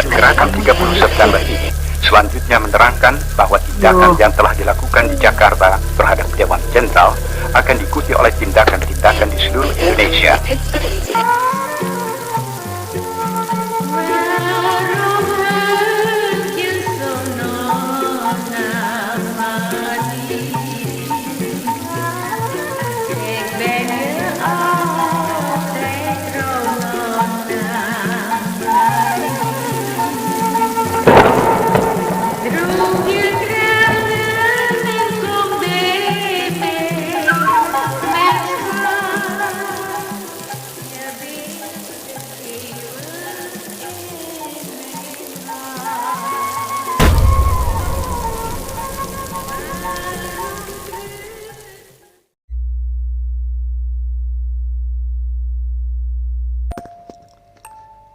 dan gerakan 30 September ini selanjutnya menerangkan bahwa tindakan yang telah dilakukan di Jakarta terhadap Dewan Jenderal akan diikuti oleh tindakan-tindakan di seluruh Indonesia.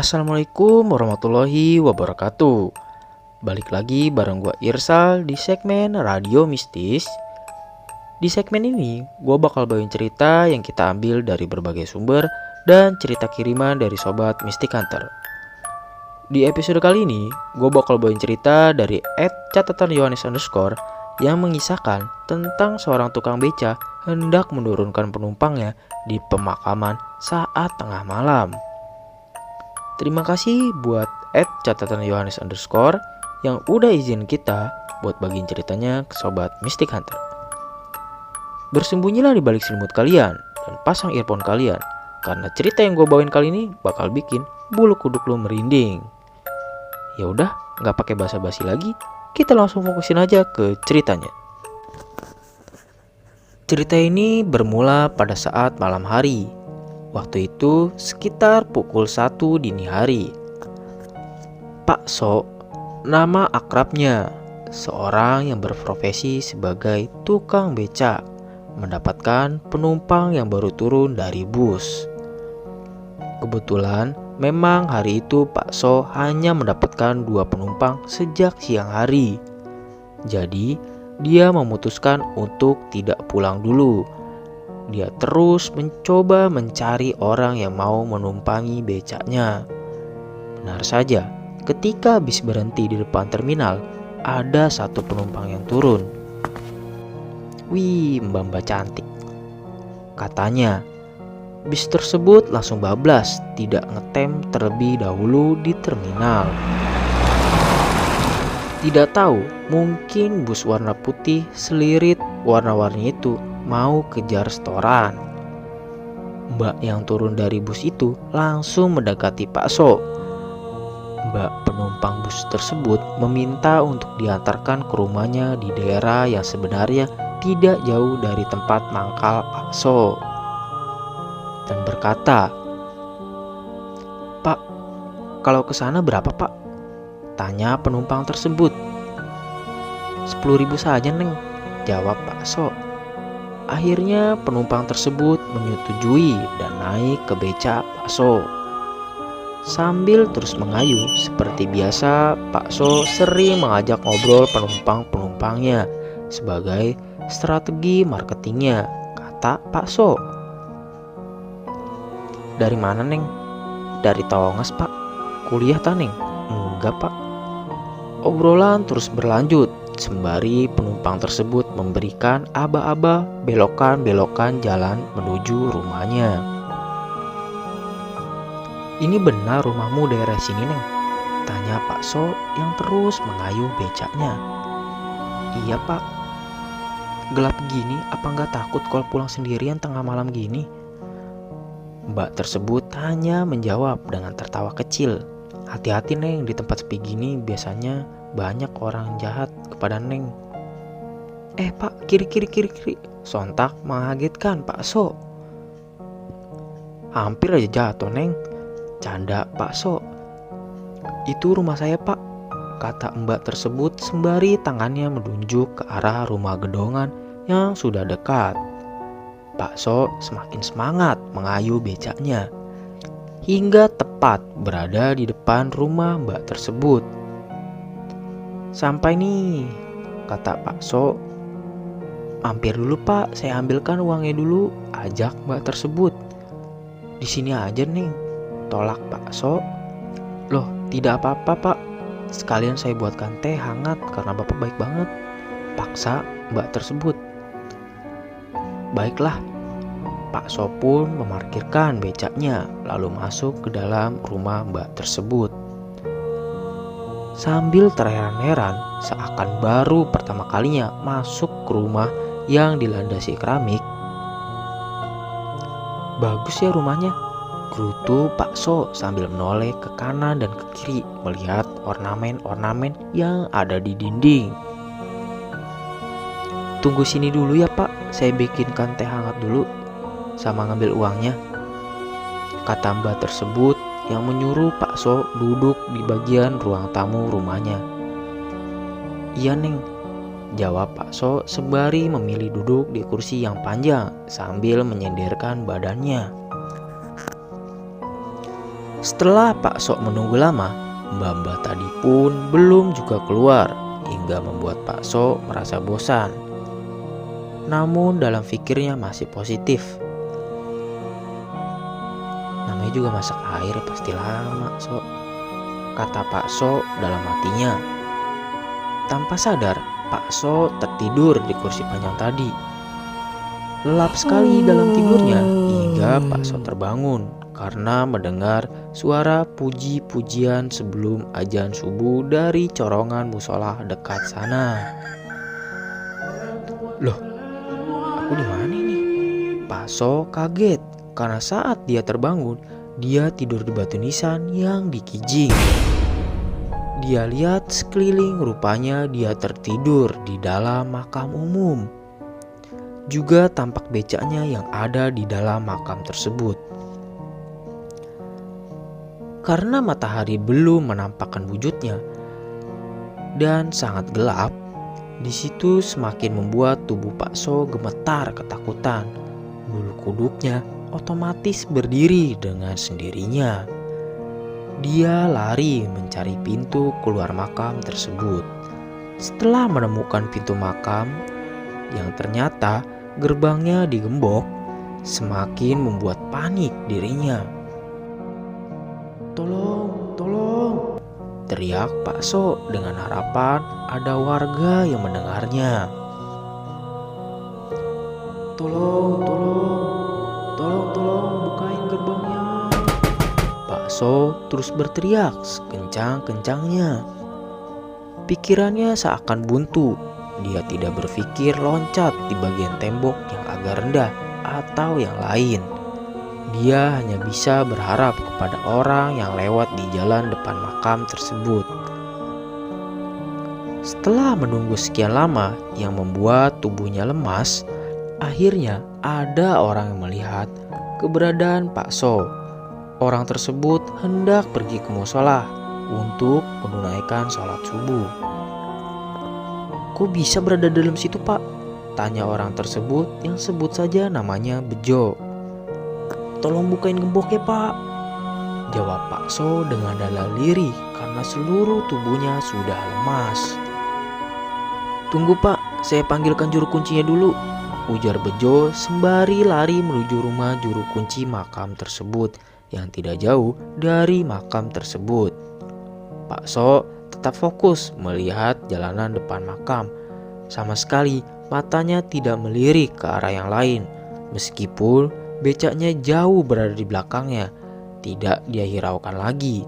Assalamualaikum warahmatullahi wabarakatuh. Balik lagi bareng gua Irsal di segmen Radio Mistis. Di segmen ini gua bakal bawain cerita yang kita ambil dari berbagai sumber dan cerita kiriman dari sobat Mystic Hunter. Di episode kali ini gua bakal bawain cerita dari @catatan_yohanes_ yang mengisahkan tentang seorang tukang beca hendak menurunkan penumpangnya di pemakaman saat tengah malam. Terima kasih buat @catatan_yohanes_ yang udah izin kita buat bagiin ceritanya ke sobat Mystic Hunter. Bersembunyilah di balik selimut kalian dan pasang earphone kalian, karena cerita yang gue bawain kali ini bakal bikin bulu kuduk lo merinding. Ya udah, nggak pakai basa-basi lagi, kita langsung fokusin aja ke ceritanya. Cerita ini bermula pada saat malam hari. Waktu itu sekitar pukul 1 dini hari. Pak So, nama akrabnya, seorang yang berprofesi sebagai tukang beca, mendapatkan penumpang yang baru turun dari bus. Kebetulan memang hari itu Pak So hanya mendapatkan 2 penumpang sejak siang hari. Jadi dia memutuskan untuk tidak pulang dulu. Dia terus mencoba mencari orang yang mau menumpangi becaknya. Benar saja, ketika bis berhenti di depan terminal, ada 1 penumpang yang turun. "Wih, mbak-mbak cantik," katanya. Bis tersebut langsung bablas, tidak ngetem terlebih dahulu di terminal. Tidak tahu, mungkin bus warna putih selirit warna-warni itu mau kejar setoran. Mbak yang turun dari bus itu langsung mendekati Pak So. Mbak penumpang bus tersebut meminta untuk diantarkan ke rumahnya di daerah yang sebenarnya tidak jauh dari tempat mangkal Pak So, dan berkata, "Pak, kalau ke sana berapa, Pak?" tanya penumpang tersebut. 10.000 saja, Neng," jawab Pak So. Akhirnya penumpang tersebut menyetujui dan naik ke becak Pak So. Sambil terus mengayu seperti biasa, Pak So sering mengajak ngobrol penumpang-penumpangnya sebagai strategi marketingnya, kata Pak So. "Dari mana, Neng?" "Dari Tongas, Pak." "Kuliah ta, Neng?" "Enggak, Pak." Obrolan terus berlanjut sembari penumpang tersebut memberikan aba-aba belokan-belokan jalan menuju rumahnya. "Ini benar rumahmu daerah sini, Neng?" tanya Pak So yang terus mengayuh becaknya. "Iya, Pak." "Gelap gini, apa nggak takut kalau pulang sendirian tengah malam gini?" Mbak tersebut hanya menjawab dengan tertawa kecil. "Hati-hati, Neng, di tempat sepi gini biasanya banyak orang jahat kepada Neng." Pak, kiri." Sontak mengagetkan Pak So. "Hampir aja jatuh, Neng," canda Pak So. "Itu rumah saya, Pak," kata mbak tersebut sembari tangannya menunjuk ke arah rumah gedongan yang sudah dekat. Pak So semakin semangat mengayuh becaknya hingga tepat berada di depan rumah mbak tersebut. "Sampai nih," kata Pak So. "Mampir dulu, Pak, saya ambilkan uangnya dulu," ajak mbak tersebut. "Di sini aja, Neng," tolak Pak So. "Loh, "Tidak apa-apa Pak, sekalian saya buatkan teh hangat karena Bapak baik banget," paksa Mbak tersebut. "Baiklah." Pak So pun memarkirkan becaknya lalu masuk ke dalam rumah Mbak tersebut. Sambil terheran-heran seakan baru pertama kalinya masuk ke rumah yang dilandasi keramik. "Bagus ya rumahnya," gerutu Pak So sambil menoleh ke kanan dan ke kiri melihat ornamen-ornamen yang ada di dinding. "Tunggu sini dulu ya Pak, saya bikinkan teh hangat dulu sama ngambil uangnya," kata Mbak tersebut yang menyuruh Pak So duduk di bagian ruang tamu rumahnya. "Iya Neng," jawab Pak So sembari memilih duduk di kursi yang panjang sambil menyenderkan badannya. Setelah Pak So menunggu lama, Mbak-mbak tadi pun belum juga keluar hingga membuat Pak So merasa bosan. Namun dalam pikirnya masih positif. "Namanya juga masak air pasti lama, So," kata Pak So dalam hatinya. Tanpa sadar, Pak So tertidur di kursi panjang tadi. Lelap sekali dalam tidurnya hingga Pak So terbangun karena mendengar suara puji-pujian sebelum azan subuh dari corongan musola dekat sana. "Loh, aku di mana ini?" Pak So kaget karena saat dia terbangun, dia tidur di batu nisan yang dikijing. Dia lihat sekeliling, rupanya dia tertidur di dalam makam umum. Juga tampak becaknya yang ada di dalam makam tersebut. Karena matahari belum menampakkan wujudnya dan sangat gelap, di situ semakin membuat tubuh Pak So gemetar ketakutan. Bulu kuduknya otomatis berdiri dengan sendirinya. Dia lari mencari pintu keluar makam tersebut. Setelah menemukan pintu makam yang ternyata gerbangnya digembok, semakin membuat panik dirinya. "Tolong, tolong!" teriak Pak So dengan harapan ada warga yang mendengarnya. "Tolong, tolong, bukain gerbangnya!" Pak So terus berteriak sekencang-kencangnya. Pikirannya seakan buntu. Dia tidak berpikir loncat di bagian tembok yang agak rendah atau yang lain. Dia hanya bisa berharap kepada orang yang lewat di jalan depan makam tersebut. Setelah menunggu sekian lama yang membuat tubuhnya lemas, akhirnya ada orang yang melihat keberadaan Pak So. Orang tersebut hendak pergi ke musola untuk menunaikan sholat subuh. "Kok bisa berada dalam situ Pak?" tanya orang tersebut yang sebut saja namanya Bejo. "Tolong bukain gemboknya Pak," jawab Pak So dengan dada lirih karena seluruh tubuhnya sudah lemas. "Tunggu Pak, saya panggilkan juru kuncinya dulu," ujar Bejo sembari lari menuju rumah juru kunci makam tersebut yang tidak jauh dari makam tersebut. Pak So tetap fokus melihat jalanan depan makam. Sama sekali matanya tidak melirik ke arah yang lain. Meskipun becaknya jauh berada di belakangnya, tidak dia hiraukan lagi.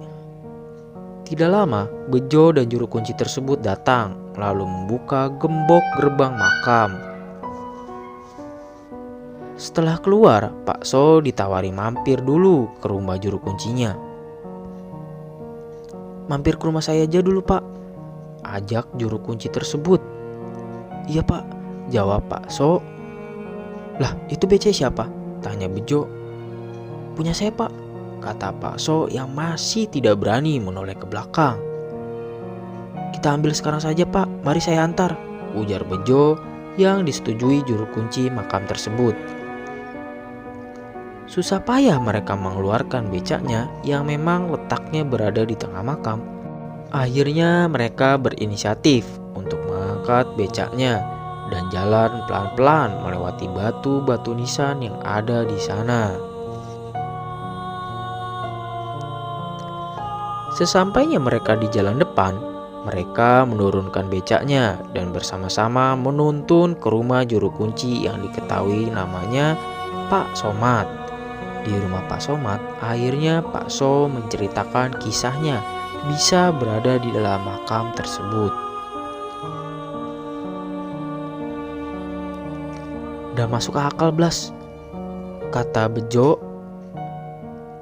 Tidak lama, Bejo dan juru kunci tersebut datang lalu membuka gembok gerbang makam. Setelah keluar, Pak So ditawari mampir dulu ke rumah juru kuncinya. "Mampir ke rumah saya aja dulu Pak," ajak juru kunci tersebut. "Iya Pak," jawab Pak So. "Lah, itu BC siapa?" tanya Bejo. "Punya saya Pak," kata Pak So yang masih tidak berani menoleh ke belakang. "Kita ambil sekarang saja Pak, mari saya antar," ujar Bejo yang disetujui juru kunci makam tersebut. Susah payah mereka mengeluarkan becaknya yang memang letaknya berada di tengah makam. Akhirnya mereka berinisiatif untuk mengangkat becaknya dan jalan pelan-pelan melewati batu-batu nisan yang ada di sana. Sesampainya mereka di jalan depan, mereka menurunkan becaknya dan bersama-sama menuntun ke rumah juru kunci yang diketahui namanya Pak Somad. Di rumah Pak Somad, akhirnya Pak So menceritakan kisahnya bisa berada di dalam makam tersebut. Udah masuk akal, Blas, kata Bejo.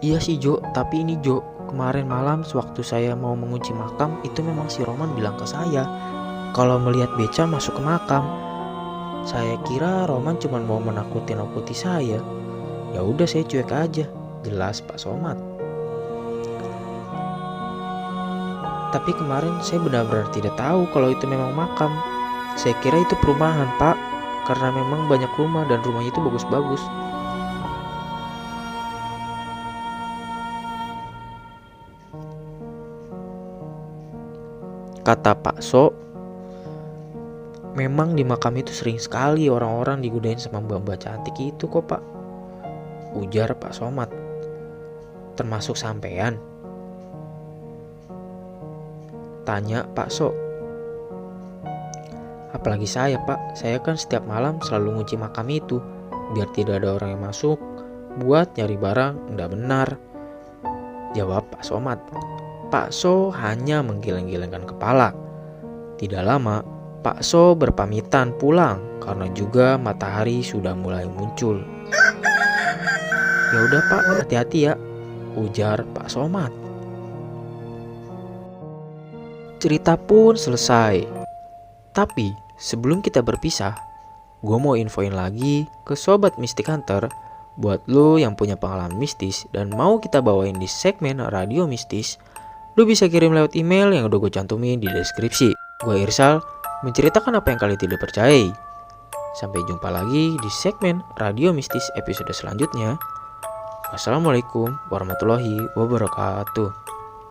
Iya sih Jo, tapi ini Jo, kemarin malam sewaktu saya mau mengunci makam, itu memang si Roman bilang ke saya kalau melihat beca masuk ke makam. Saya kira Roman cuma mau menakut-nakuti saya. Ya udah saya cuek aja, jelas Pak Somad. Tapi kemarin saya benar-benar tidak tahu kalau itu memang makam. Saya kira itu perumahan, Pak, karena memang banyak rumah dan rumahnya itu bagus-bagus. Kata Pak So, memang di makam itu sering sekali orang-orang digodain sama mbak-mbak cantik itu kok, Pak, ujar Pak Somad. Termasuk sampean? Tanya Pak So. Apalagi saya, Pak, saya kan setiap malam selalu ngunci makam itu biar tidak ada orang yang masuk buat nyari barang nggak benar, jawab Pak Somad. Pak So hanya menggeleng-gelengkan kepala. Tidak lama, Pak So berpamitan pulang karena juga matahari sudah mulai muncul. Ya udah Pak, hati-hati ya, ujar Pak Somad. Cerita pun selesai. Tapi sebelum kita berpisah, gue mau infoin lagi ke Sobat Mystic Hunter, buat lo yang punya pengalaman mistis dan mau kita bawain di segmen Radio Mistis, lo bisa kirim lewat email yang udah gue cantumin di deskripsi. Gue Irsal, menceritakan apa yang kalian tidak percayai. Sampai jumpa lagi di segmen Radio Mistis episode selanjutnya. Wassalamualaikum warahmatullahi wabarakatuh.